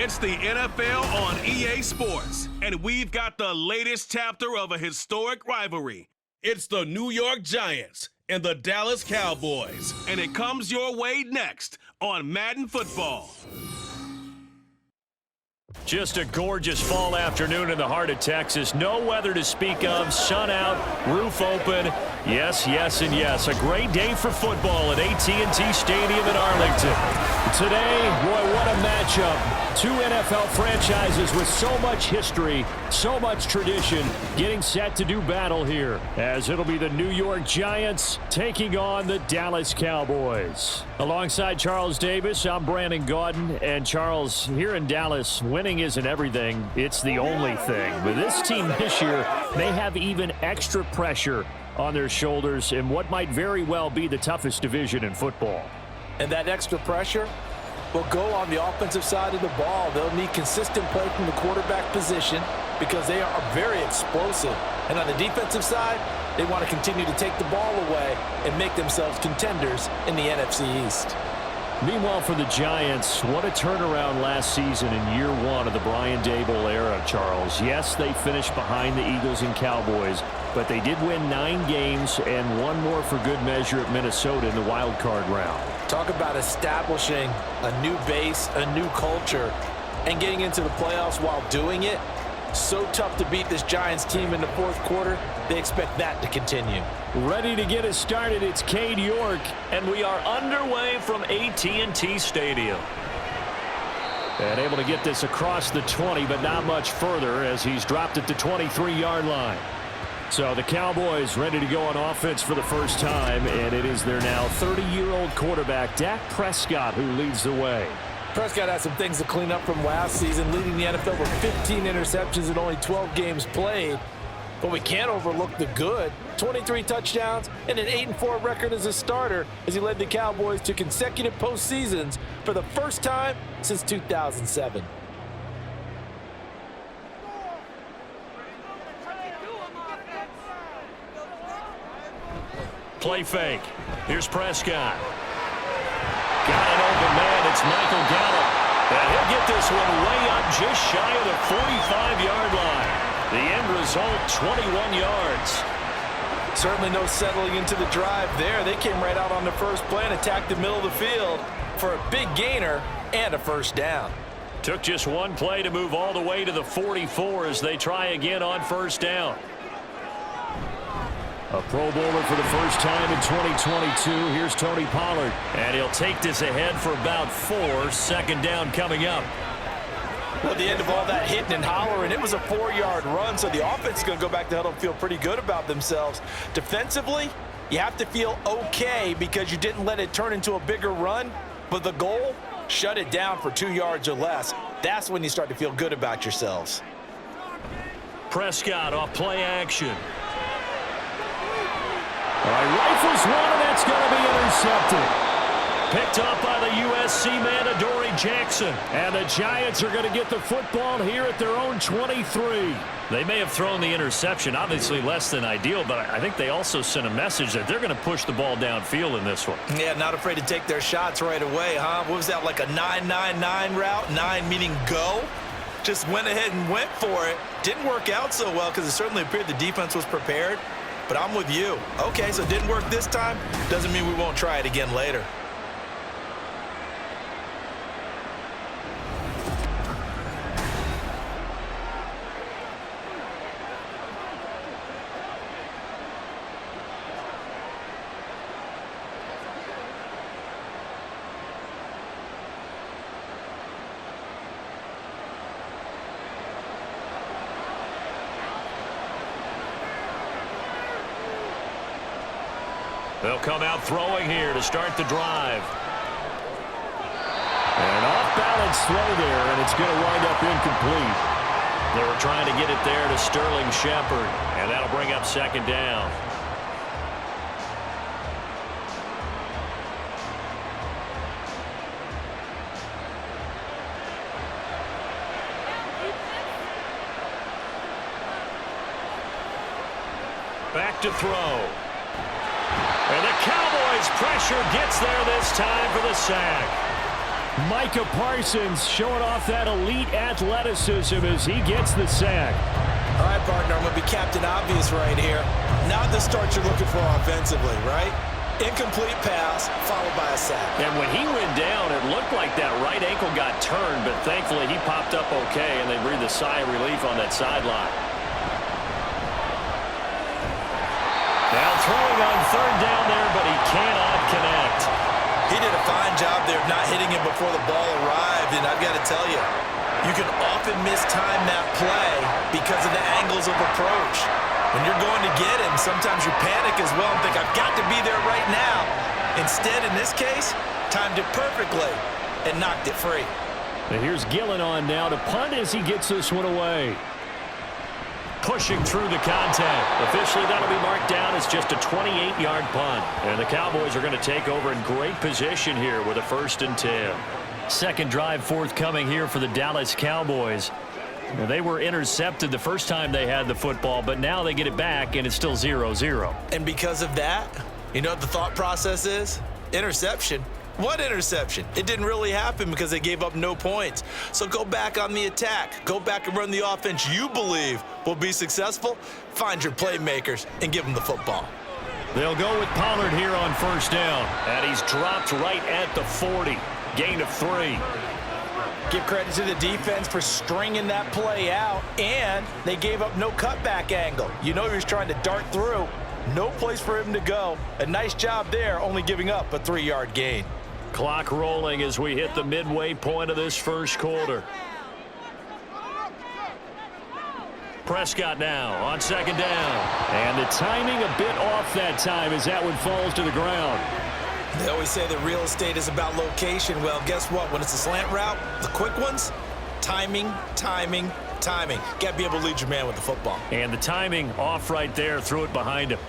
It's the NFL on EA Sports, and we've got the latest chapter of a historic rivalry. It's the New York Giants and the Dallas Cowboys, and it comes your way next on Madden Football. Just a gorgeous fall afternoon in the heart of Texas. No weather to speak of. Sun out, roof open. Yes, yes, and yes. A great day for football at AT&T Stadium in Arlington. Today, boy, what a matchup. Two NFL franchises with so much history, so much tradition, getting set to do battle here, as it'll be the New York Giants taking on the Dallas Cowboys. Alongside Charles Davis, I'm Brandon Gaudin. And Charles, here in Dallas, winning isn't everything. It's the only thing. But this team this year may have even extra pressure on their shoulders in what might very well be the toughest division in football. And that extra pressure will go on the offensive side of the ball. They'll need consistent play from the quarterback position because they are very explosive. And on the defensive side, they want to continue to take the ball away and make themselves contenders in the NFC East. Meanwhile, for the Giants, what a turnaround last season in year one of the Brian Daboll era, Charles. Yes, they finished behind the Eagles and Cowboys, but they did win 9 games and one more for good measure at Minnesota in the wild card round. Talk about establishing a new base, a new culture, and getting into the playoffs while doing it. So tough to beat this Giants team in the fourth quarter. They expect that to continue. Ready to get us started, it's Cade York, and we are underway from AT&T Stadium. And able to get this across the 20, but not much further as he's dropped it to 23-yard line. So the Cowboys ready to go on offense for the first time, and it is their now 30-year-old quarterback, Dak Prescott, who leads the way. Prescott has some things to clean up from last season, leading the NFL with 15 interceptions in only 12 games played. But we can't overlook the good. 23 touchdowns and an 8-4 record as a starter as he led the Cowboys to consecutive postseasons for the first time since 2007. Play fake. Here's Prescott. Got an open man. It's Michael Gallup. And he'll get this one way up just shy of the 45-yard line. The end result, 21 yards. Certainly no settling into the drive there. They came right out on the first play and attacked the middle of the field for a big gainer and a first down. Took just one play to move all the way to the 44 as they try again on first down. A Pro Bowler for the first time in 2022. Here's Tony Pollard. And he'll take this ahead for about 4. Second down coming up. Well, at the end of all that hitting and hollering, it was a 4-yard run, so the offense is going to go back to huddle and feel pretty good about themselves. Defensively, you have to feel okay because you didn't let it turn into a bigger run, but the goal, shut it down for 2 yards or less. That's when you start to feel good about yourselves. Prescott off play action. All right, rifles one, and that's going to be intercepted. Picked up by the USC man, Adoree Jackson. And the Giants are going to get the football here at their own 23. They may have thrown the interception, obviously less than ideal, but I think they also sent a message that they're going to push the ball downfield in this one. Yeah, not afraid to take their shots right away, huh? What was that, like a 9-9-9 route? 9 meaning go? Just went ahead and went for it. Didn't work out so well because it certainly appeared the defense was prepared. But I'm with you. Okay, so it didn't work this time. Doesn't mean we won't try it again later. They'll come out throwing here to start the drive. An off-balance throw there, and it's going to wind up incomplete. They were trying to get it there to Sterling Shepard, and that'll bring up second down. Back to throw. And the Cowboys pressure gets there this time for the sack. Micah Parsons showing off that elite athleticism as he gets the sack. All right, partner, I'm going to be Captain Obvious right here. Not the start you're looking for offensively, right? Incomplete pass, followed by a sack. And when he went down, it looked like that right ankle got turned, but thankfully he popped up okay, and they breathed a sigh of relief on that sideline. Now throwing on third down there, but he cannot connect. He did a fine job there of not hitting him before the ball arrived, and I've got to tell you, you can often mistime that play because of the angles of approach. When you're going to get him, sometimes you panic as well and think, I've got to be there right now. Instead, in this case, timed it perfectly and knocked it free. And here's Gillen on now to punt as he gets this one away. Pushing through the contact. Officially, that'll be marked down as just a 28-yard punt. And the Cowboys are going to take over in great position here with a 1st and 10. Second drive forthcoming here for the Dallas Cowboys. Well, they were intercepted the first time they had the football, but now they get it back, and it's still 0-0. And because of that, you know what the thought process is? Interception. What interception? It didn't really happen because they gave up no points. So go back on the attack. Go back and run the offense you believe will be successful. Find your playmakers and give them the football. They'll go with Pollard here on 1st down. And he's dropped right at the 40. Gain of 3. Give credit to the defense for stringing that play out, and they gave up no cutback angle. You know he was trying to dart through. No place for him to go. A nice job there, only giving up a 3-yard gain. Clock rolling as we hit the midway point of this first quarter. Prescott now on 2nd down. And the timing a bit off that time as that one falls to the ground. They always say that real estate is about location. Well, guess what? When it's a slant route, the quick ones, timing, timing, timing. Got to be able to lead your man with the football. And the timing off right there, threw it behind him.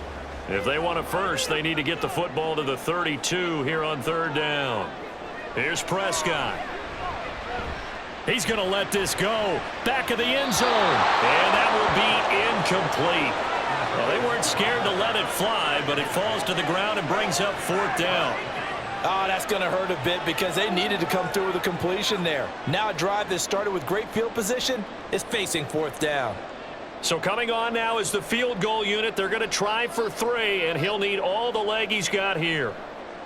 If they want it first, they need to get the football to the 32 here on 3rd down. Here's Prescott. He's going to let this go. Back of the end zone. And that will be incomplete. Well, they weren't scared to let it fly, but it falls to the ground and brings up 4th down. Oh, that's going to hurt a bit because they needed to come through with a completion there. Now a drive that started with great field position is facing 4th down. So coming on now is the field goal unit. They're going to try for 3, and he'll need all the leg he's got here.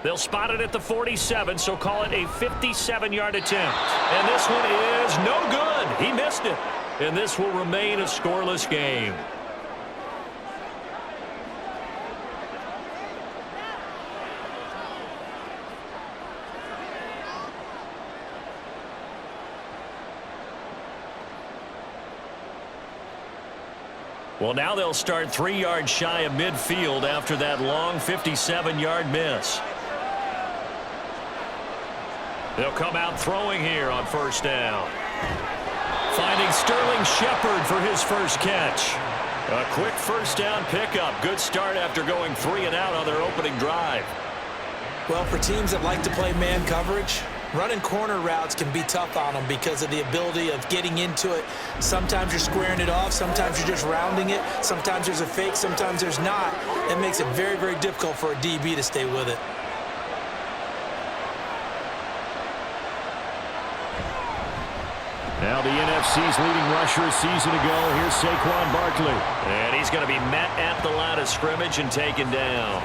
They'll spot it at the 47, so call it a 57-yard attempt. And this one is no good. He missed it. And this will remain a scoreless game. Well, now they'll start 3 yards shy of midfield after that long 57-yard miss. They'll come out throwing here on 1st down. Finding Sterling Shepard for his first catch. A quick 1st down pickup. Good start after going 3 and out on their opening drive. Well, for teams that like to play man coverage, running corner routes can be tough on them because of the ability of getting into it. Sometimes you're squaring it off. Sometimes you're just rounding it. Sometimes there's a fake. Sometimes there's not. It makes it very, very difficult for a DB to stay with it. Now the NFC's leading rusher a season ago. Here's Saquon Barkley. And he's going to be met at the line of scrimmage and taken down.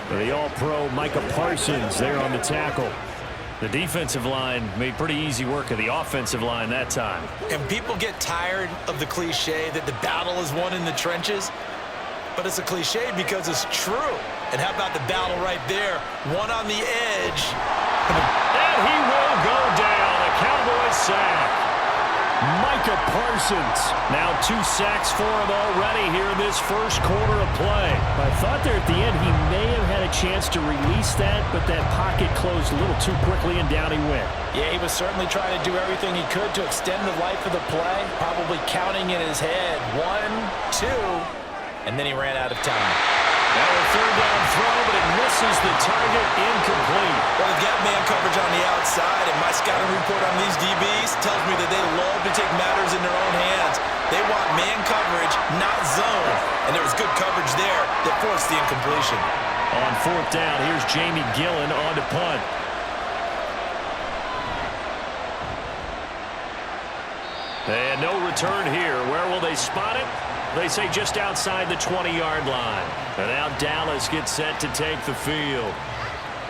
The All-Pro Micah Parsons there on the tackle. The defensive line made pretty easy work of the offensive line that time. And people get tired of the cliche that the battle is won in the trenches. But it's a cliche because it's true. And how about the battle right there? One on the edge. And he will go down. A Cowboys sack. Micah Parsons. Now 2 sacks for him already here in this first quarter of play. I thought there at the end he may have had a chance to release that, but that pocket closed a little too quickly and down he went. Yeah, he was certainly trying to do everything he could to extend the life of the play, probably counting in his head 1, 2, and then he ran out of time. Now a 3rd down throw, but it misses the target, incomplete. Well, they've got man coverage on the outside, and my scouting report on these DBs tells me that they love to take matters in their own hands. They want man coverage, not zone, and there was good coverage there that forced the incompletion. On 4th down, here's Jamie Gillen on to punt. And no return here. Where will they spot it? They say just outside the 20-yard line. And now Dallas gets set to take the field.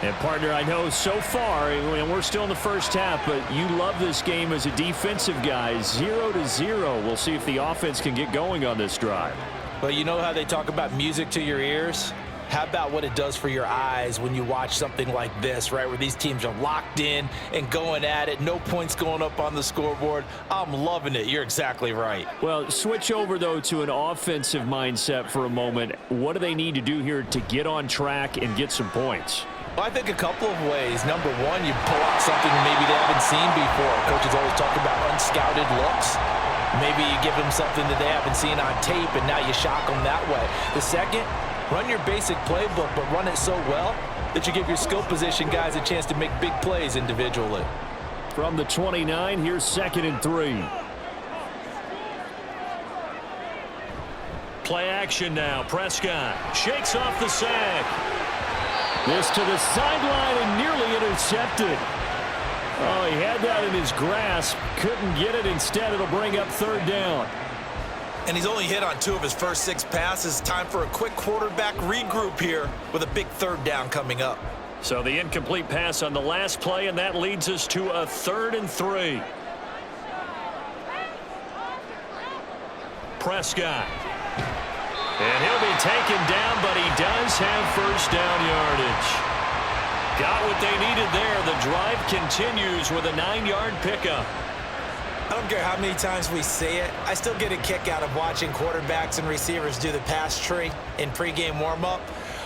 And, partner, I know so far, and we're still in the first half, but you love this game as a defensive guy. 0-0. We'll see if the offense can get going on this drive. Well, you know how they talk about music to your ears? How about what it does for your eyes when you watch something like this, right, where these teams are locked in and going at it, no points going up on the scoreboard? I'm loving it. You're exactly right. Well, switch over, though, to an offensive mindset for a moment. What do they need to do here to get on track and get some points? Well, I think a couple of ways. Number one, you pull out something maybe they haven't seen before. Coaches always talk about unscouted looks. Maybe you give them something that they haven't seen on tape, and now you shock them that way. The second, run your basic playbook, but run it so well that you give your skill position guys a chance to make big plays individually. From the 29, here's 2nd and 3. Play action now. Prescott shakes off the sack. This to the sideline and nearly intercepted. Oh, he had that in his grasp. Couldn't get it. Instead, it'll bring up 3rd down. And he's only hit on 2 of his first 6 passes. Time for a quick quarterback regroup here with a big 3rd down coming up. So the incomplete pass on the last play, and that leads us to a 3rd and 3. Prescott. And he'll be taken down, but he does have first down yardage. Got what they needed there. The drive continues with a 9-yard pickup. I don't care how many times we say it, I still get a kick out of watching quarterbacks and receivers do the pass tree in pregame warm-up.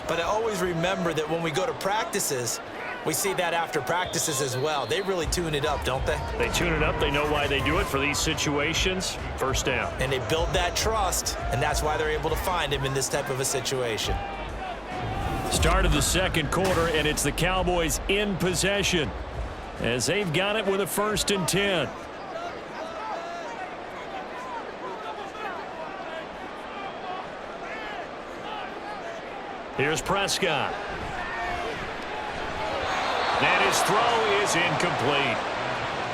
But I always remember that when we go to practices, we see that after practices as well. They really tune it up, don't they? They tune it up. They know why they do it for these situations. First down. And they build that trust, and that's why they're able to find him in this type of a situation. Start of the 2nd quarter, and it's the Cowboys in possession as they've got it with a 1st and 10. Here's Prescott. And his throw is incomplete.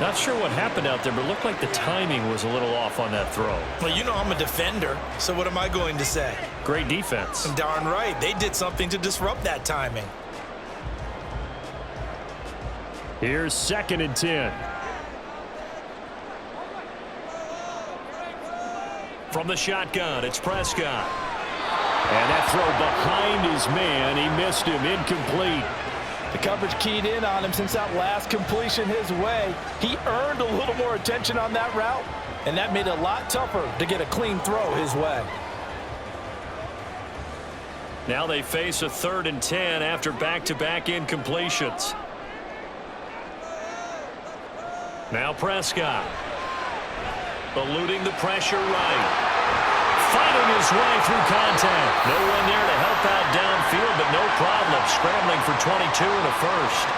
Not sure what happened out there, but it looked like the timing was a little off on that throw. Well, you know I'm a defender, so what am I going to say? Great defense. Darn right. They did something to disrupt that timing. Here's 2nd and 10. From the shotgun, it's Prescott. And that throw behind his man, he missed him, incomplete. The coverage keyed in on him since that last completion his way. He earned a little more attention on that route, and that made it a lot tougher to get a clean throw his way. Now they face a 3rd and 10 after back-to-back incompletions. Now Prescott. Eluding the pressure right. Fighting his way through contact. No one there to help out downfield, but no problem. Scrambling for 22 and a 1st.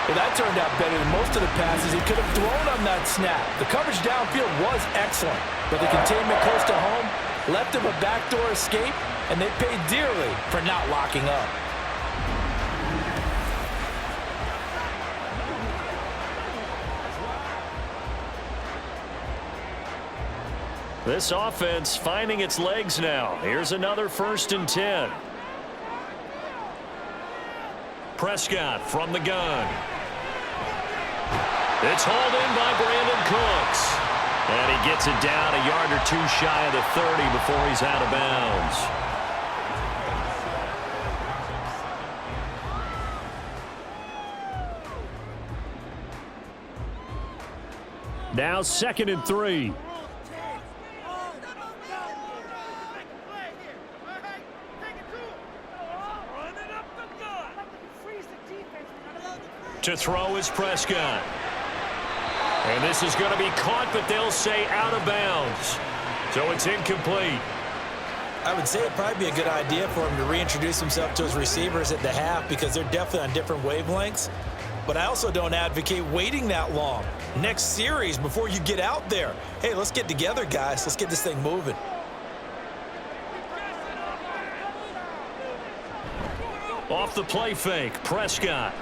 Well, that turned out better than most of the passes he could have thrown on that snap. The coverage downfield was excellent, but the containment close to home left him a backdoor escape, and they paid dearly for not locking up. This offense finding its legs now. Here's another 1st and 10. Prescott from the gun. It's hauled in by Brandon Cooks. And he gets it down a yard or 2 shy of the 30 before he's out of bounds. Now 2nd and 3. To throw is Prescott. And this is going to be caught, but they'll say out of bounds. So it's incomplete. I would say it'd probably be a good idea for him to reintroduce himself to his receivers at the half because they're definitely on different wavelengths. But I also don't advocate waiting that long. Next series before you get out there. Hey, let's get together, guys. Let's get this thing moving. Off the play fake, Prescott.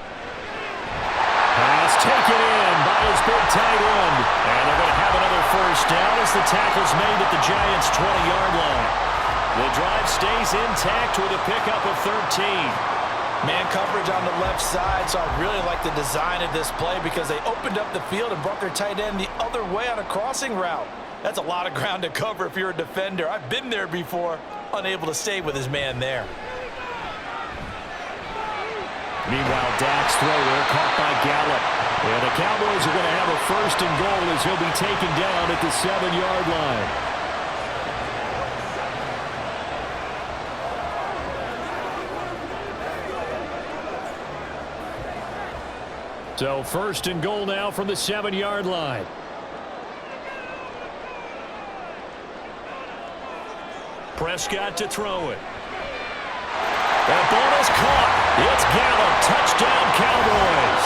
Pass taken in by his big tight end. And they're going to have another first down as the tackle's made at the Giants' 20-yard line. The drive stays intact with a pickup of 13. Man coverage on the left side, so I really like the design of this play because they opened up the field and brought their tight end the other way on a crossing route. That's a lot of ground to cover if you're a defender. I've been there before, unable to stay with his man there. Meanwhile, Dak's throw there caught by Gallup. And the Cowboys are going to have a first and goal as he'll be taken down at the 7-yard line. So first and goal now from the 7-yard line. Prescott to throw it. That ball is caught. It's Gallup. Touchdown, Cowboys.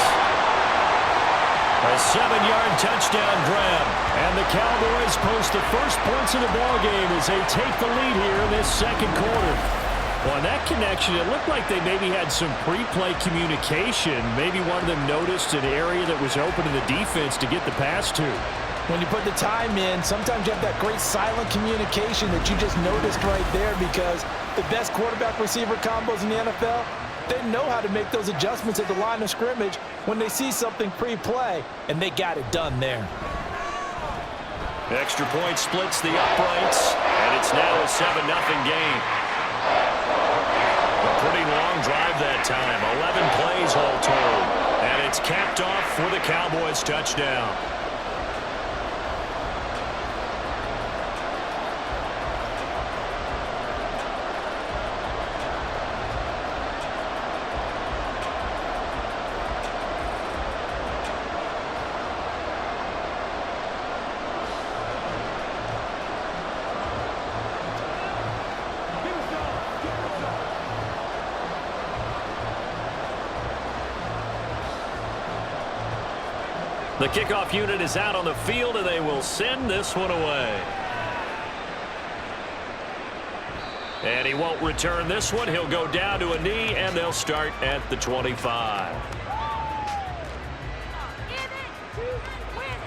A 7-yard touchdown grab. And the Cowboys post the first points of the ballgame as they take the lead here in this second quarter. Well, on that connection, it looked like they maybe had some pre-play communication. Maybe one of them noticed an area that was open to the defense to get the pass to. When you put the time in, sometimes you have that great silent communication that you just noticed right there because the best quarterback-receiver combos in the NFL, they know how to make those adjustments at the line of scrimmage when they see something pre-play, and they got it done there. Extra point splits the uprights, and it's now a 7-0 game. A pretty long drive that time, 11 plays all told, and it's capped off for the Cowboys touchdown. The kickoff unit is out on the field, and they will send this one away. And he won't return this one. He'll go down to a knee, and they'll start at the 25.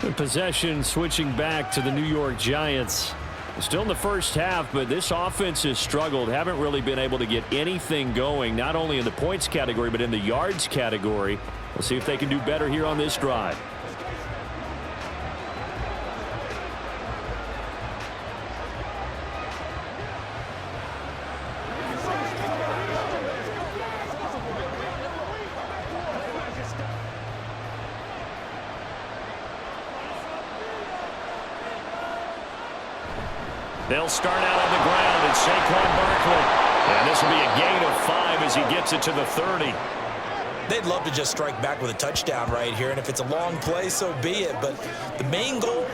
The possession switching back to the New York Giants. Still in the first half, but this offense has struggled. Haven't really been able to get anything going, not only in the points category, but in the yards category. We'll see if they can do better here on this drive. They'll start out on the ground. It's Saquon Barkley. And this will be a gain of 5 as he gets it to the 30. They'd love to just strike back with a touchdown right here, and if it's a long play, so be it. But the main goal,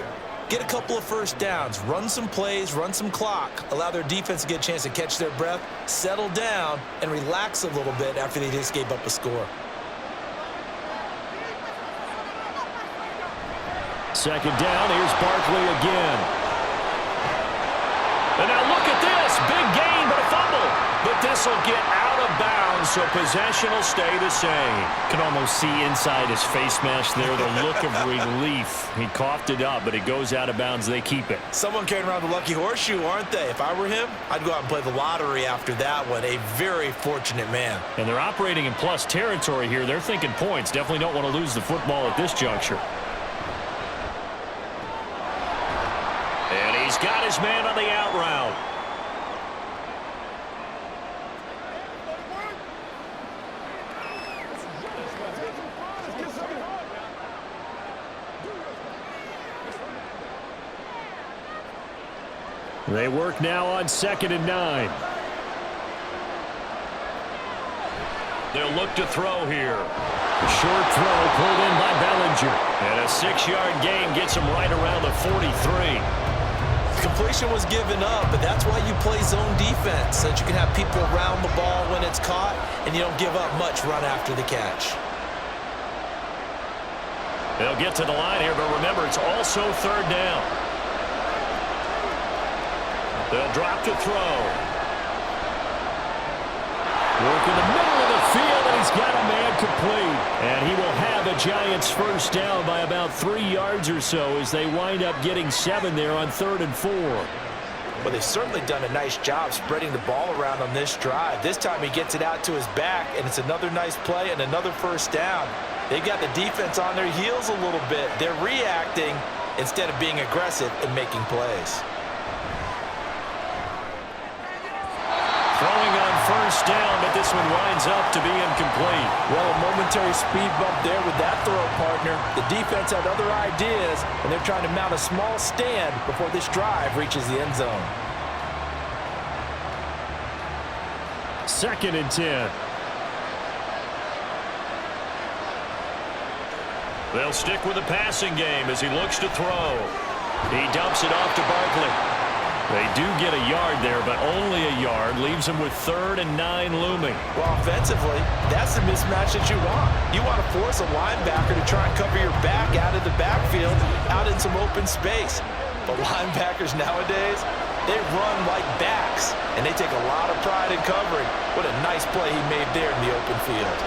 get a couple of first downs, run some plays, run some clock, allow their defense to get a chance to catch their breath, settle down, and relax a little bit after they just gave up a score. Second down, here's Barkley again. And now look at this. Big gain, but a fumble. But this will get out of bounds, so possession will stay the same. Can almost see inside his face mask there, the look of relief. He coughed it up, but it goes out of bounds. They keep it. Someone carrying around the lucky horseshoe, aren't they? If I were him, I'd go out and play the lottery after that one. A very fortunate man. And they're operating in plus territory here. They're thinking points. Definitely don't want to lose the football at this juncture. And he's got his man on the out route. They work now on 2nd and 9. They'll look to throw here. A short throw pulled in by Bellinger. And a 6-yard gain gets him right around the 43. Completion was given up, but that's why you play zone defense, so that you can have people around the ball when it's caught, and you don't give up much run after the catch. They'll get to the line here, but remember, it's also 3rd down. They'll drop to throw. Work in the middle of the field, and he's got a man complete. And he will have a Giants first down by about 3 yards or so as they wind up getting 7 there on 3rd and 4. Well, they've certainly done a nice job spreading the ball around on this drive. This time he gets it out to his back, and it's another nice play and another first down. They've got the defense on their heels a little bit. They're reacting instead of being aggressive and making plays. Throwing on first down, but this one winds up to be incomplete. Well, a momentary speed bump there with that throw, partner. The defense had other ideas, and they're trying to mount a small stand before this drive reaches the end zone. 2nd and 10. They'll stick with the passing game as he looks to throw. He dumps it off to Barkley. They do get a yard there, but only a yard. Leaves him with 3rd and 9 looming. Well, offensively, that's the mismatch that you want. You want to force a linebacker to try and cover your back out of the backfield, out in some open space. But linebackers nowadays, they run like backs, and they take a lot of pride in covering. What a nice play he made there in the open field.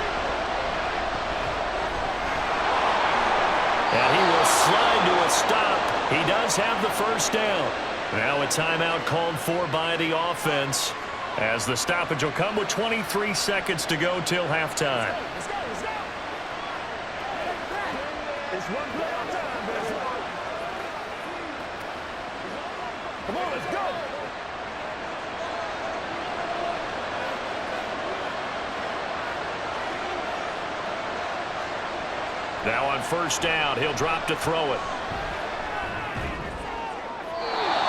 And he will slide to a stop. He does have the first down. Now a timeout called for by the offense as the stoppage will come with 23 seconds to go till halftime. Let's go. It's one play on time, baby. Come on, let's go. Now on first down, he'll drop to throw it.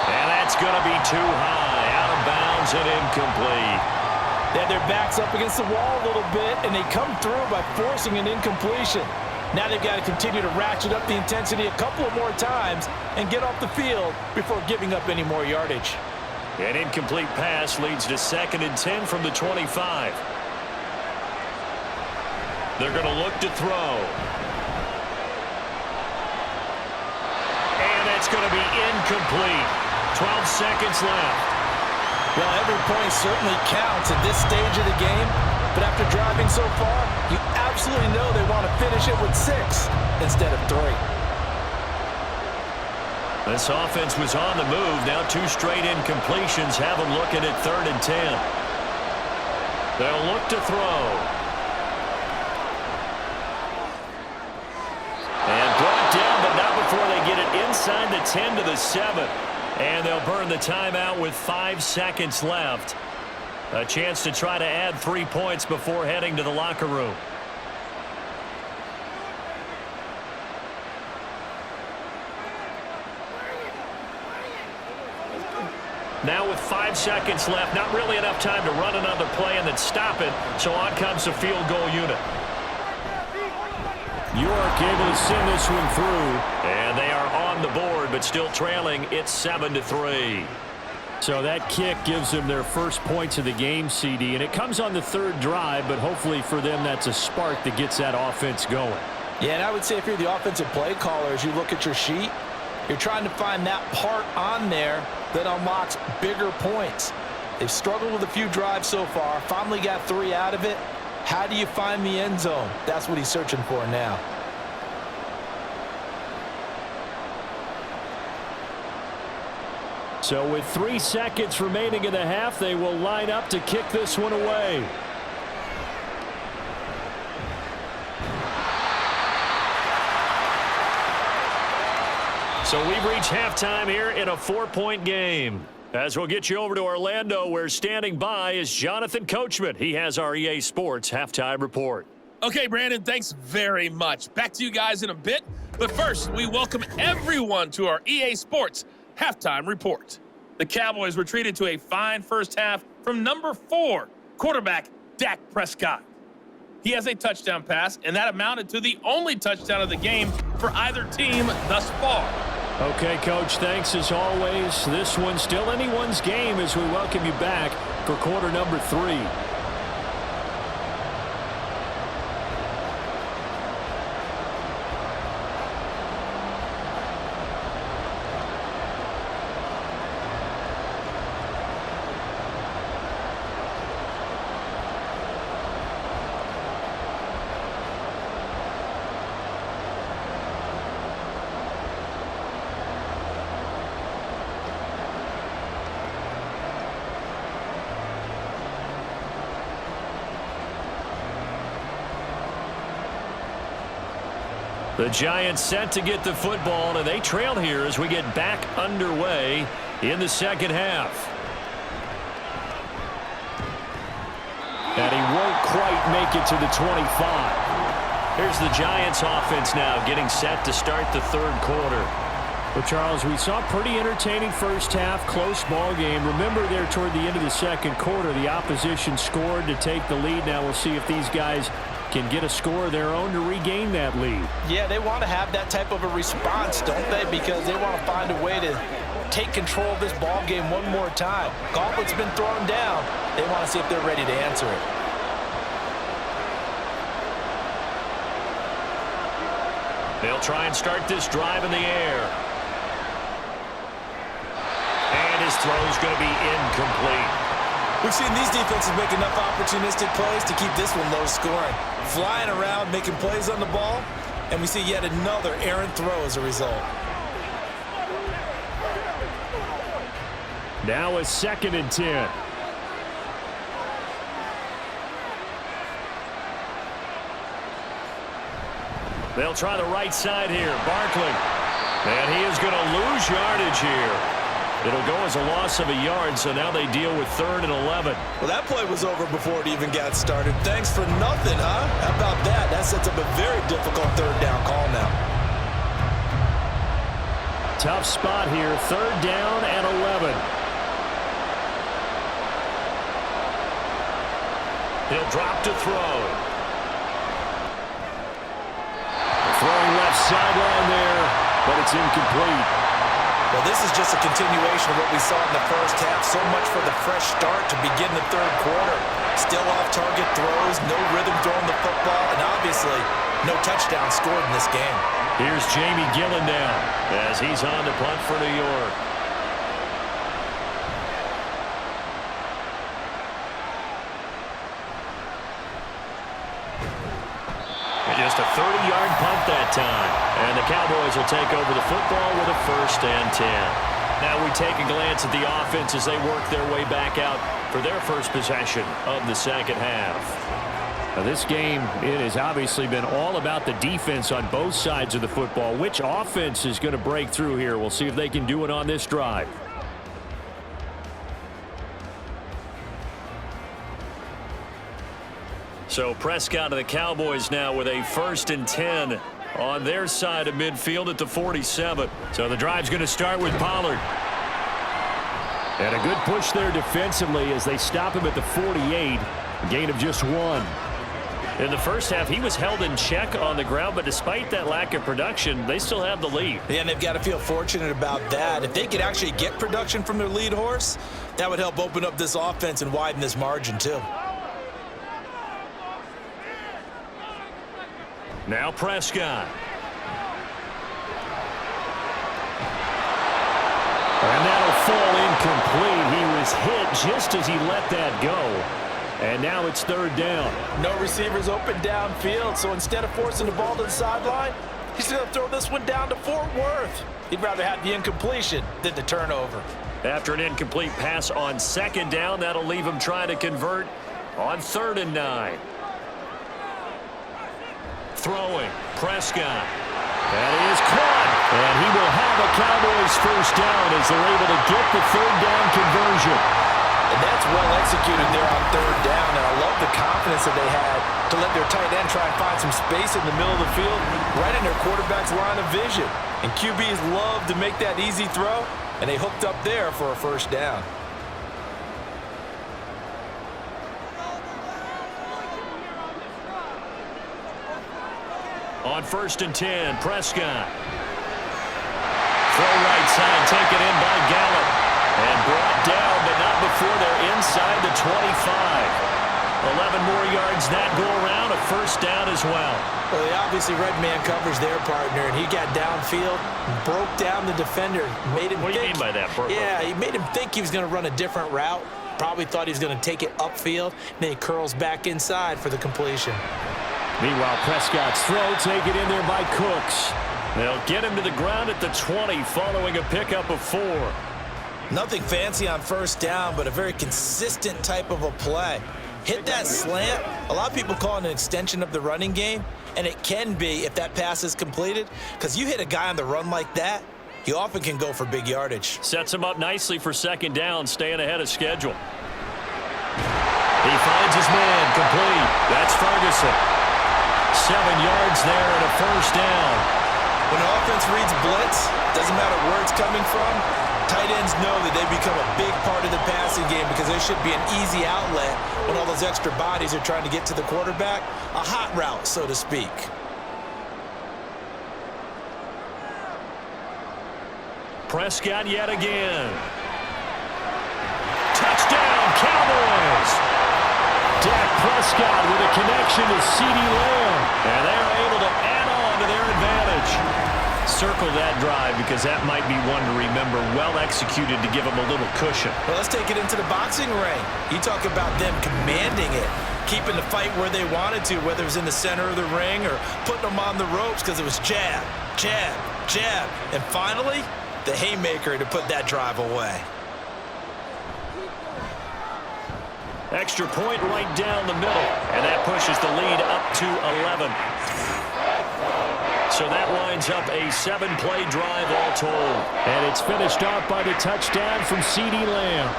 And that's going to be too high, out of bounds and incomplete. They had their backs up against the wall a little bit, and they come through by forcing an incompletion. Now they've got to continue to ratchet up the intensity a couple of more times and get off the field before giving up any more yardage. An incomplete pass leads to 2nd and 10 from the 25. They're going to look to throw. And that's going to be incomplete. 12 seconds left. Well, every point certainly counts at this stage of the game, but after driving so far, you absolutely know they want to finish it with 6 instead of 3. This offense was on the move. Now 2 straight incompletions have them looking at 3rd and 10. They'll look to throw. And brought down, but not before they get it inside the 10 to the 7. And they'll burn the timeout with 5 seconds left. A chance to try to add 3 points before heading to the locker room. Now with 5 seconds left, not really enough time to run another play and then stop it. So on comes the field goal unit. York able to send this one through. And they are on the board, but still trailing. It's 7-3. So that kick gives them their first points of the game, CD. And it comes on the 3rd drive, but hopefully for them that's a spark that gets that offense going. Yeah, and I would say if you're the offensive play caller, as you look at your sheet, you're trying to find that part on there that unlocks bigger points. They've struggled with a few drives so far, finally got 3 out of it. How do you find the end zone? That's what he's searching for now. So with 3 seconds remaining in the half, they will line up to kick this one away. So we've reached halftime here in a 4-point game. As we'll get you over to Orlando, where standing by is Jonathan Coachman. He has our EA Sports halftime report. Okay, Brandon, thanks very much. Back to you guys in a bit. But first, we welcome everyone to our EA Sports halftime report. The Cowboys were treated to a fine first half from number 4, quarterback Dak Prescott. He has a touchdown pass, and that amounted to the only touchdown of the game for either team thus far. Okay, Coach, thanks as always. This one's still anyone's game as we welcome you back for quarter number 3. The Giants set to get the football, and they trail here as we get back underway in the second half. And he won't quite make it to the 25. Here's the Giants offense now getting set to start the third quarter. Well, Charles, we saw a pretty entertaining first half, close ball game. Remember there toward the end of the second quarter, the opposition scored to take the lead. Now we'll see if these guys can get a score of their own to regain that lead. Yeah, they want to have that type of a response, don't they? Because they want to find a way to take control of this ball game one more time. Gauntlet's been thrown down. They want to see if they're ready to answer it. They'll try and start this drive in the air. And his throw's going to be incomplete. We've seen these defenses make enough opportunistic plays to keep this one low scoring. Flying around, making plays on the ball, and we see yet another errant throw as a result. Now a 2nd and 10. They'll try the right side here. Barkley. And he is going to lose yardage here. It'll go as a loss of a yard, so now they deal with 3rd and 11. Well, that play was over before it even got started. Thanks for nothing, huh? How about that? That sets up a very difficult 3rd down call now. Tough spot here. 3rd down and 11. He'll drop to throw. Throwing left sideline there, but it's incomplete. Well, this is just a continuation of what we saw in the first half. So much for the fresh start to begin the third quarter. Still off-target throws, no rhythm throwing the football, and obviously no touchdown scored in this game. Here's Jamie Gillen down as he's on to punt for New York. Just a 30-yard punt that time. And the Cowboys will take over the football with a 1st and 10. Now we take a glance at the offense as they work their way back out for their first possession of the second half. Now this game, it has obviously been all about the defense on both sides of the football. Which offense is going to break through here? We'll see if they can do it on this drive. So Prescott of the Cowboys now with a 1st and 10 on their side of midfield at the 47. So the drive's going to start with Pollard. And a good push there defensively as they stop him at the 48. A gain of just 1. In the first half, he was held in check on the ground, but despite that lack of production, they still have the lead. Yeah, and they've got to feel fortunate about that. If they could actually get production from their lead horse, that would help open up this offense and widen this margin too. Now Prescott. And that'll fall incomplete. He was hit just as he let that go. And now it's 3rd down. No receivers open downfield, so instead of forcing the ball to the sideline, he's going to throw this one down to Fort Worth. He'd rather have the incompletion than the turnover. After an incomplete pass on 2nd down, that'll leave him trying to convert on 3rd and 9. Throwing, Prescott. That is caught. And he will have a Cowboys 1st down as they're able to get the 3rd down conversion. And that's well executed there on 3rd down. And I love the confidence that they had to let their tight end try and find some space in the middle of the field, right in their quarterback's line of vision. And QBs love to make that easy throw, and they hooked up there for a 1st down. On 1st and 10, Prescott. Throw right side, taken in by Gallup. And brought down, but not before they're inside the 25. 11 more yards that go around, a 1st down as well. Well, they obviously red man covers their partner, and he got downfield, broke down the defender, made him What do you mean by that, Burko? Yeah, he made him think he was going to run a different route. Probably thought he was going to take it upfield. Then he curls back inside for the completion. Meanwhile, Prescott's throw taken in there by Cooks. They'll get him to the ground at the 20 following a pickup of 4. Nothing fancy on 1st down, but a very consistent type of a play. hit that slant. A lot of people call it an extension of the running game, and it can be if that pass is completed, because you hit a guy on the run like that, he often can go for big yardage. Sets him up nicely for second down, staying ahead of schedule. He finds his man, complete. That's Ferguson. 7 yards there and a first down. When the offense reads blitz, doesn't matter where it's coming from, tight ends know that they become a big part of the passing game because there should be an easy outlet when all those extra bodies are trying to get to the quarterback. A hot route, so to speak. Prescott yet again. Touchdown, Cowboys! Dak Prescott with a connection to CeeDee Lamb. And they're able to add on to their advantage. Circle that drive because that might be one to remember. Well executed to give them a little cushion. Well, let's take it into the boxing ring. You talk about them commanding it, keeping the fight where they wanted to, whether it was in the center of the ring or putting them on the ropes because it was jab, jab, jab. And finally, the haymaker to put that drive away. Extra point right down the middle. And that pushes the lead up to 11. So that winds up a 7-play drive all told. And it's finished off by the touchdown from CeeDee Lamb.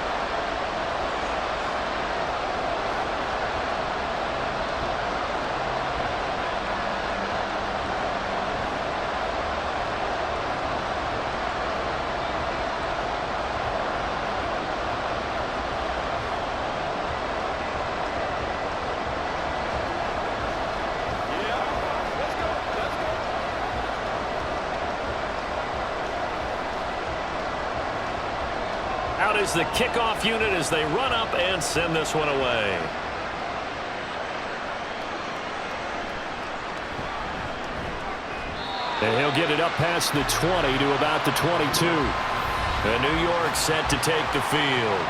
Out is the kickoff unit as they run up and send this one away. And he'll get it up past the 20 to about the 22. And New York set to take the field.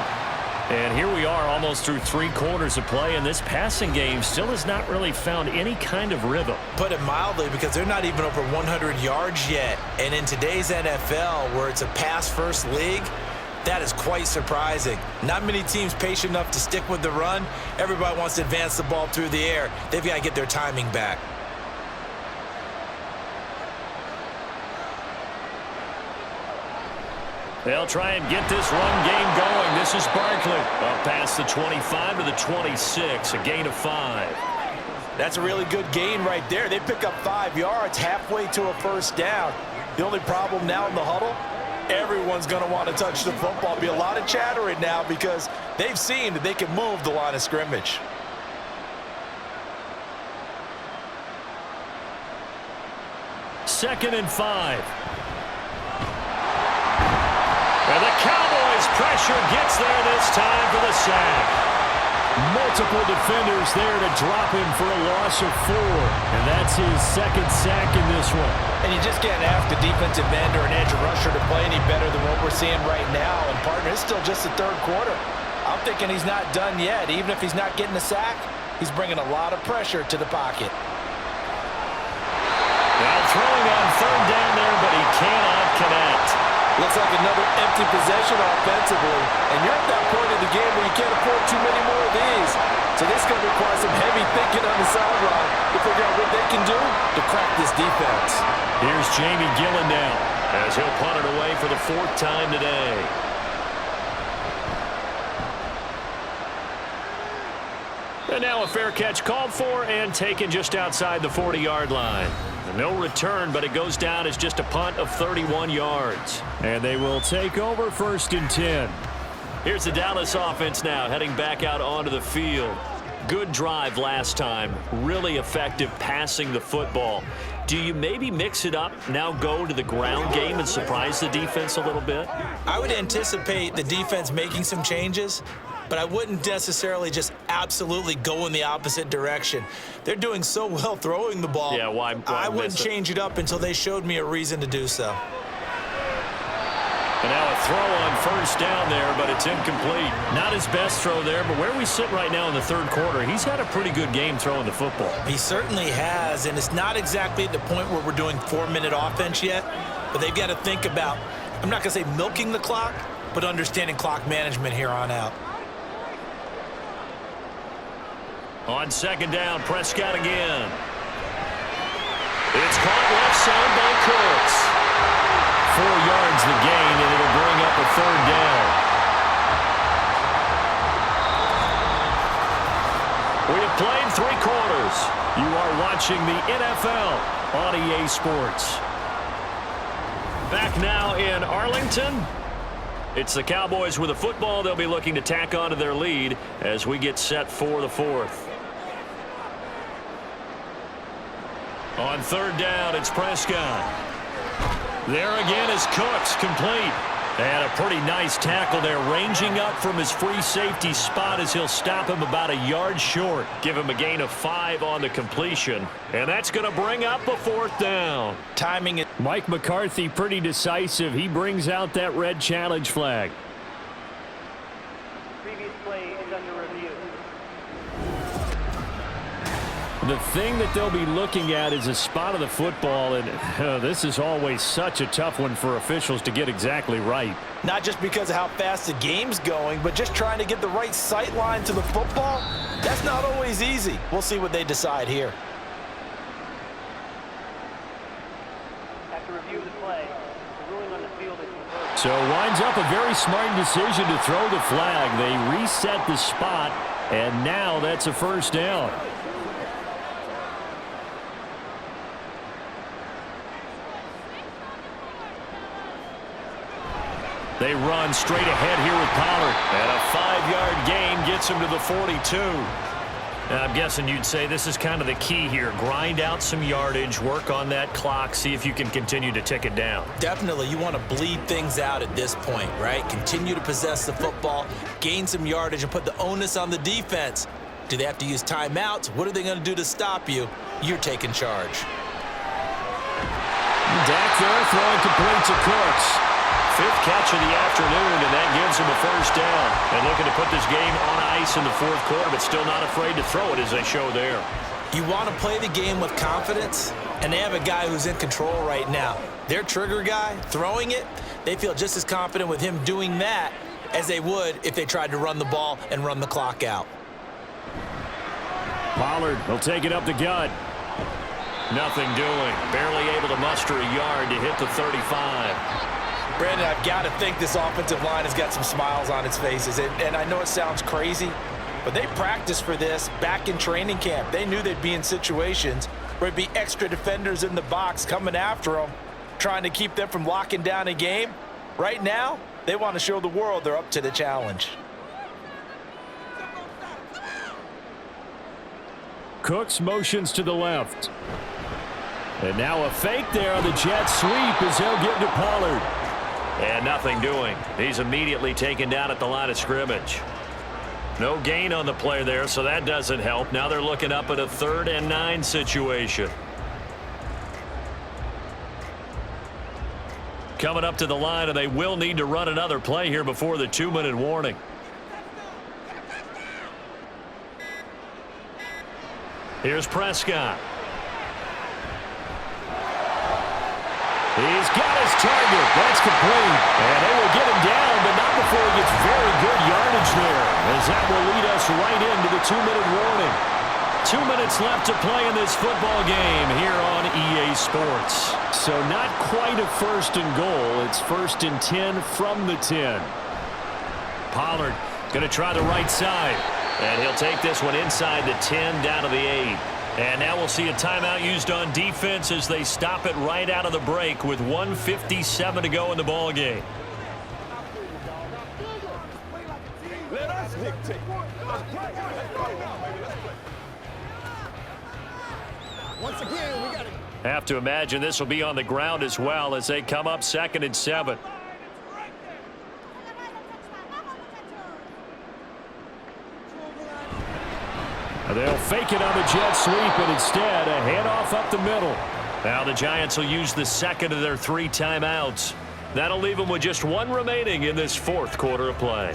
And here we are almost through 3 quarters of play, and this passing game still has not really found any kind of rhythm. Put it mildly, because they're not even over 100 yards yet. And in today's NFL, where it's a pass-first league, that is quite surprising. Not many teams patient enough to stick with the run. Everybody wants to advance the ball through the air. They've got to get their timing back. They'll try and get this run game going. This is Barkley. Up past the 25 to the 26, a gain of 5. That's a really good gain right there. They pick up 5 yards halfway to a first down. The only problem now in the huddle, everyone's going to want to touch the football. Be a lot of chattering now because they've seen that they can move the line of scrimmage. Second and 5. And the Cowboys pressure gets there this time for the sack. Multiple defenders there to drop him for a loss of 4. And that's his second sack in this one. And you just can't ask a defensive end or an edge rusher to play any better than what we're seeing right now. And, partner, it's still just the third quarter. I'm thinking he's not done yet. Even if he's not getting a sack, he's bringing a lot of pressure to the pocket. Now throwing on third down there, but he cannot connect. Looks like another empty possession offensively. And you're at that point in the game where you can't afford too many more of these. So this is going to require some heavy thinking on the sideline to figure out what they can do to crack this defense. Here's Jamie Gillen now as he'll punt it away for the 4th time today. And now a fair catch called for and taken just outside the 40-yard line. No return, but it goes down as just a punt of 31 yards. And they will take over 1st and 10. Here's the Dallas offense now heading back out onto the field. Good drive last time. Really effective passing the football. Do you maybe mix it up, now go to the ground game and surprise the defense a little bit? I would anticipate the defense making some changes, but I wouldn't necessarily just absolutely go in the opposite direction. They're doing so well throwing the ball. Yeah, why I wouldn't miss it? change it up until they showed me a reason to do so. And now a throw on first down there, but it's incomplete. Not his best throw there, but where we sit right now in the 3rd quarter, he's had a pretty good game throwing the football. He certainly has, and it's not exactly at the point where we're doing 4-minute offense yet, but they've got to think about, I'm not going to say milking the clock, but understanding clock management here on out. On second down, Prescott again. It's caught left side by Cooks. 4 yards the gain, and it'll bring up a third down. We have played 3 quarters. You are watching the NFL on EA Sports. Back now in Arlington. It's the Cowboys with the football. They'll be looking to tack onto their lead as we get set for the 4th. On third down, it's Prescott. There again is Cooks, complete. And a pretty nice tackle there, ranging up from his free safety spot as he'll stop him about a yard short. Give him a gain of 5 on the completion. And that's going to bring up a 4th down. Timing it. Mike McCarthy pretty decisive. He brings out that red challenge flag. Previous play is under review. The thing that they'll be looking at is a spot of the football, and this is always such a tough one for officials to get exactly right. Not just because of how fast the game's going, but just trying to get the right sight line to the football. That's not always easy. We'll see what they decide here. After review of the play, the ruling on the field is reversed. So winds up a very smart decision to throw the flag. They reset the spot, and now that's a first down. They run straight ahead here with Pollard. And a 5-yard gain gets him to the 42. Now, I'm guessing you'd say this is kind of the key here. Grind out some yardage, work on that clock, see if you can continue to tick it down. Definitely, you want to bleed things out at this point, right? Continue to possess the football, gain some yardage, and put the onus on the defense. Do they have to use timeouts? What are they going to do to stop you? You're taking charge. Dak there throwing complete to Cooks. 5th catch of the afternoon, and that gives him a first down. And looking to put this game on ice in the 4th quarter, but still not afraid to throw it as they show there. You want to play the game with confidence, and they have a guy who's in control right now. Their trigger guy, throwing it, they feel just as confident with him doing that as they would if they tried to run the ball and run the clock out. Pollard will take it up the gut. Nothing doing. Barely able to muster a yard to hit the 35. Brandon, I've got to think this offensive line has got some smiles on its faces. And I know it sounds crazy, but they practiced for this back in training camp. They knew they'd be in situations where it'd be extra defenders in the box coming after them, trying to keep them from locking down a game. Right now, they want to show the world they're up to the challenge. Cooks motions to the left. And now a fake there on the jet sweep as he'll give to Pollard. And nothing doing. He's immediately taken down at the line of scrimmage. No gain on the play there, so that doesn't help. Now they're looking up at a 3rd and 9 situation. Coming up to the line, and they will need to run another play here before the 2-minute warning. Here's Prescott. He's got his target. That's complete. And they will get him down, but not before he gets very good yardage there, as that will lead us right into the 2-minute warning. 2 minutes left to play in this football game here on EA Sports. So not quite a 1st and goal. It's 1st and 10 from the 10. Pollard going to try the right side. And he'll take this one inside the 10 down to the 8. And now we'll see a timeout used on defense as they stop it right out of the break with 1:57 to go in the ball game. Let us dictate. Once again, we got it. Have to imagine this will be on the ground as well as they come up 2nd and 7. They'll fake it on the jet sweep, and instead a handoff up the middle. Now the Giants will use the 2nd of their 3 timeouts. That'll leave them with just 1 remaining in this 4th quarter of play.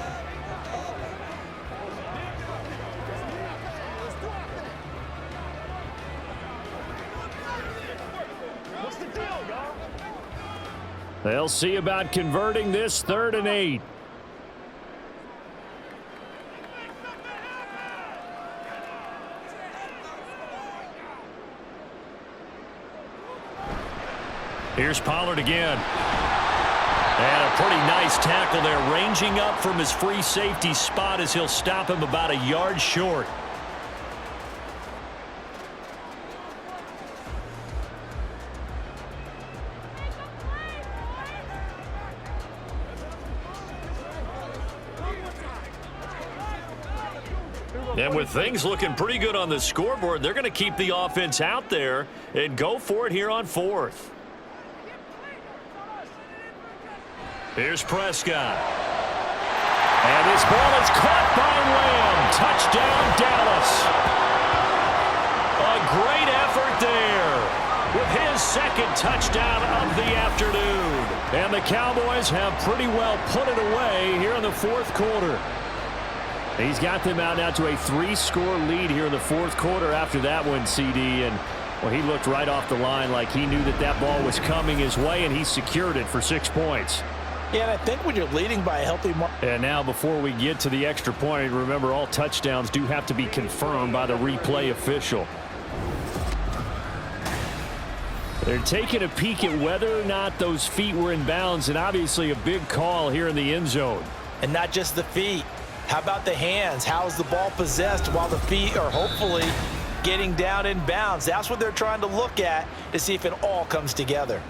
What's the deal, y'all? They'll see about converting this 3rd and 8. Here's Pollard again. And a pretty nice tackle there, ranging up from his free safety spot as he'll stop him about a yard short. And with things looking pretty good on the scoreboard, they're going to keep the offense out there and go for it here on 4th. Here's Prescott. And this ball is caught by Lamb. Touchdown, Dallas. A great effort there with his second touchdown of the afternoon. And the Cowboys have pretty well put it away here in the 4th quarter. He's got them out now to a 3-score lead here in the 4th quarter after that one, CD. And, well, he looked right off the line like he knew that that ball was coming his way, and he secured it for 6 points. Yeah, and I think when you're leading by a healthy margin. And now before we get to the extra point, remember all touchdowns do have to be confirmed by the replay official. They're taking a peek at whether or not those feet were in bounds, and obviously a big call here in the end zone. And not just the feet. How about the hands? How is the ball possessed while the feet are hopefully getting down in bounds? That's what they're trying to look at to see if it all comes together.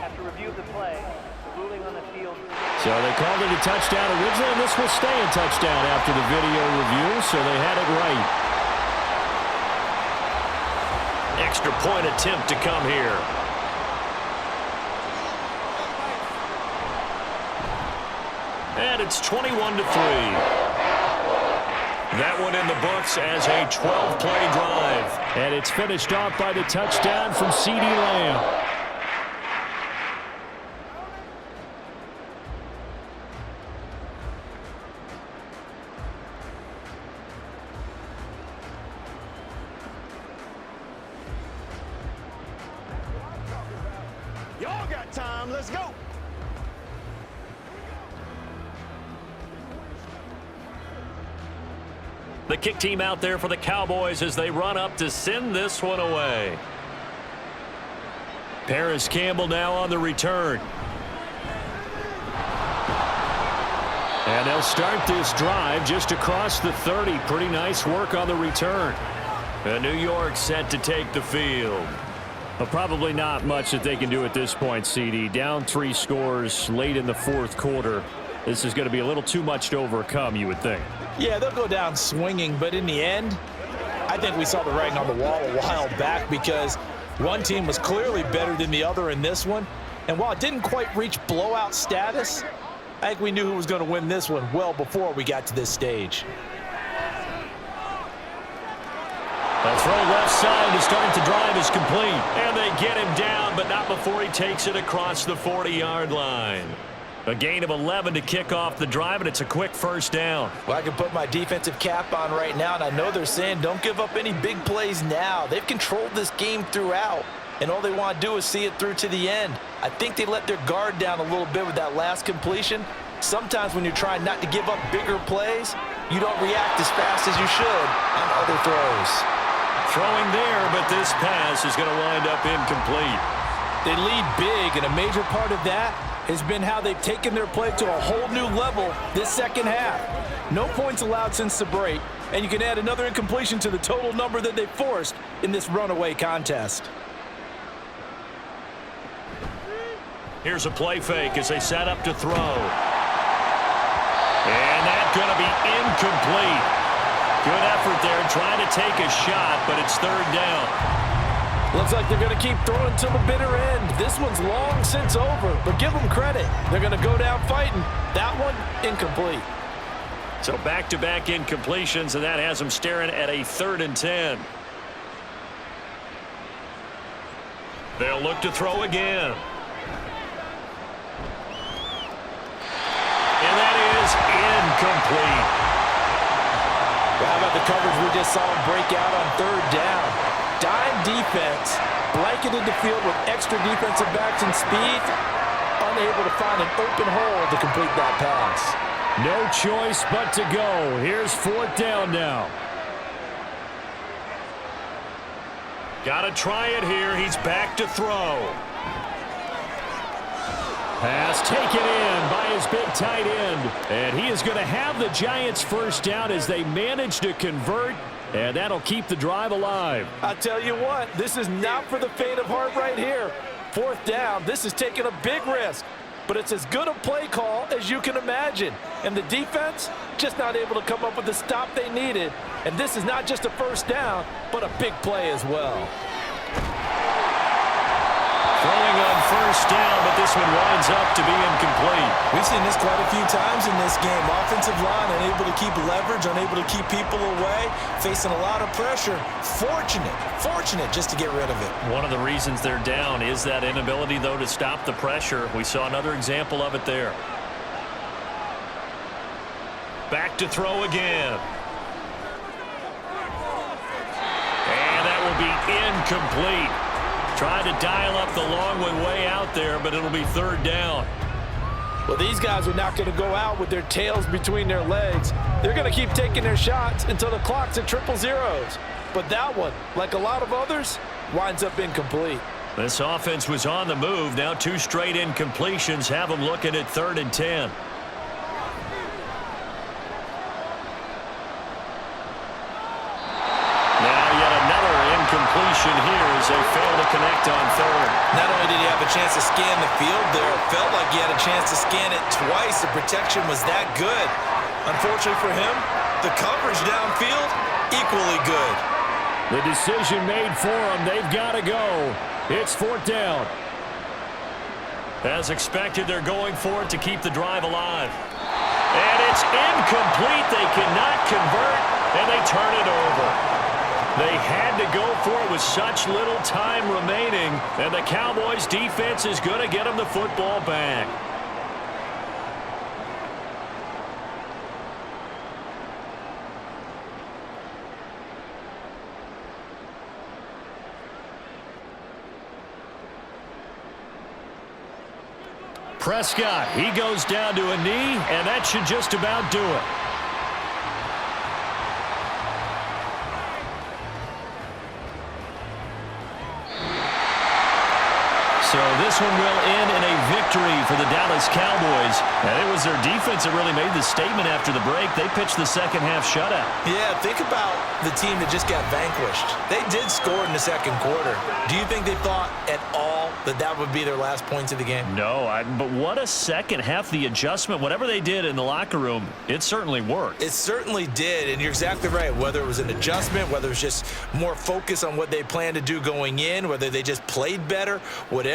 After review of the play, the ruling on the field. So they called it a touchdown originally, and this will stay a touchdown after the video review, so they had it right. Extra point attempt to come here. And it's 21-3. That one in the books as a 12-play drive. And it's finished off by the touchdown from CeeDee Lamb. Y'all got time. Let's go. The kick team out there for the Cowboys as they run up to send this one away. Paris Campbell now on the return. And they'll start this drive just across the 30. Pretty nice work on the return. And New York set to take the field. Well, probably not much that they can do at this point, CD. Down 3 scores late in the 4th quarter. This is going to be a little too much to overcome, you would think. Yeah, they'll go down swinging, but in the end, I think we saw the writing on the wall a while back because one team was clearly better than the other in this one. And while it didn't quite reach blowout status, I think we knew who was going to win this one well before we got to this stage. The throw left side to start the drive is complete. And they get him down, but not before he takes it across the 40-yard line. A gain of 11 to kick off the drive, and it's a quick first down. Well, I can put my defensive cap on right now, and I know they're saying don't give up any big plays now. They've controlled this game throughout, and all they want to do is see it through to the end. I think they let their guard down a little bit with that last completion. Sometimes when you're trying not to give up bigger plays, you don't react as fast as you should on other throws. Throwing there, but this pass is going to wind up incomplete. They lead big, and a major part of that has been how they've taken their play to a whole new level this second half. No points allowed since the break, and you can add another incompletion to the total number that they forced in this runaway contest. Here's a play fake as they set up to throw. And that's going to be incomplete. Good effort there trying to take a shot, but it's 3rd down. Looks like they're going to keep throwing till the bitter end. This one's long since over, but give them credit. They're going to go down fighting. That one, incomplete. So back-to-back incompletions, and that has them staring at a 3rd and 10. They'll look to throw again. And that is incomplete. Well, how about the coverage we just saw them break out on 3rd down? Dime defense, blanketed the field with extra defensive backs and speed, unable to find an open hole to complete that pass. No choice but to go. Here's 4th down now. Got to try it here. He's back to throw. Pass taken in by his big tight end. And he is going to have the Giants first down as they manage to convert. And that'll keep the drive alive. I tell you what, this is not for the faint of heart right here. 4th down, this is taking a big risk. But it's as good a play call as you can imagine. And the defense just not able to come up with the stop they needed. And this is not just a first down, but a big play as well. Throwing on first down, but this one winds up to be incomplete. We've seen this quite a few times in this game. Offensive line unable to keep leverage, unable to keep people away, facing a lot of pressure. Fortunate just to get rid of it. One of the reasons they're down is that inability, though, to stop the pressure. We saw another example of it there. Back to throw again. And that will be incomplete. Tried to dial up the long way out there, but it'll be 3rd down. Well, these guys are not going to go out with their tails between their legs. They're going to keep taking their shots until the clock's at 000. But that one, like a lot of others, winds up incomplete. This offense was on the move. Now 2 straight incompletions have them looking at 3rd and 10. Completion here as they fail to connect on 3rd. Not only did he have a chance to scan the field there, it felt like he had a chance to scan it twice. The protection was that good. Unfortunately for him, the coverage downfield, equally good. The decision made for them. They've got to go. It's 4th down. As expected, they're going for it to keep the drive alive. And it's incomplete. They cannot convert, and they turn it over. They had to go for it with such little time remaining, and the Cowboys defense is going to get them the football back. Prescott, he goes down to a knee, and that should just about do it. So this one will end in a victory for the Dallas Cowboys. And it was their defense that really made the statement after the break. They pitched the second half shutout. Yeah, think about the team that just got vanquished. They did score in the 2nd quarter. Do you think they thought at all that that would be their last points of the game? No, but what a second half. The adjustment, whatever they did in the locker room, it certainly worked. It certainly did, and you're exactly right. Whether it was an adjustment, whether it was just more focus on what they planned to do going in, whether they just played better, whatever.